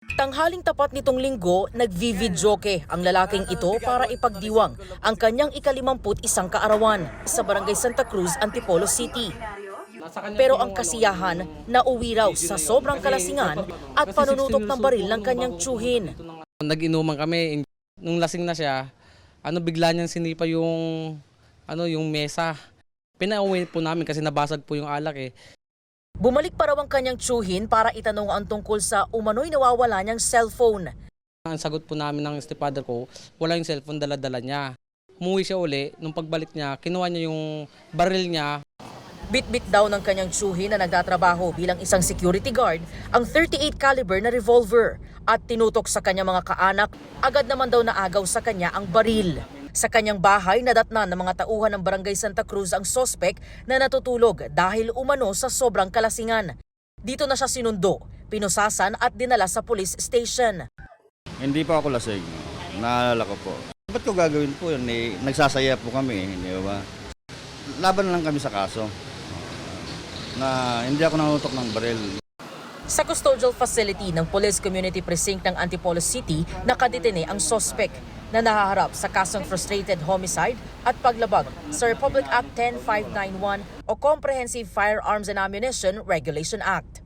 Tanghaling tapat nitong linggo, nagvividyoke ang lalaking ito para ipagdiwang ang kanyang ika-51 kaarawan sa Barangay Santa Cruz, Antipolo City. Pero ang kasiyahan, nauwi raw sa sobrang kalasingan at panunutok ng baril ng kanyang tiyuhin. Nag-inuman kami, nung lasing na siya, bigla niyang sinipa yung mesa. Pinauwi po namin kasi nabasag po yung alak eh. Bumalik pa raw ang kanyang tiyuhin para itanong ang tungkol sa umano'y nawawala niyang cellphone. Ang sagot po namin ng stepfather ko, wala yung cellphone, dala-dala niya. Umuwi siya uli, nung pagbalik niya, kinuha niya yung baril niya. Bit-bit daw ng kanyang tiyuhin na nagtatrabaho bilang isang security guard ang 38 caliber na revolver at tinutok sa kanyang mga kaanak, agad naman daw naagaw sa kanya ang baril. Sa kanyang bahay, nadatnan ng mga tauhan ng Barangay Santa Cruz ang sospek na natutulog dahil umano sa sobrang kalasingan. Dito na siya sinundo, pinusasan at dinala sa police station. Hindi pa ako lasing. Naalala ko po. Ba't ko gagawin po yun? Nagsasaya po kami, di ba? Laban lang kami sa kaso. Na hindi ako nangutok ng baril. Sa custodial facility ng Police Community Precinct ng Antipolo City, nakadetene ang sospek na nahaharap sa kasong frustrated homicide at paglabag sa Republic Act 10591 o Comprehensive Firearms and Ammunition Regulation Act.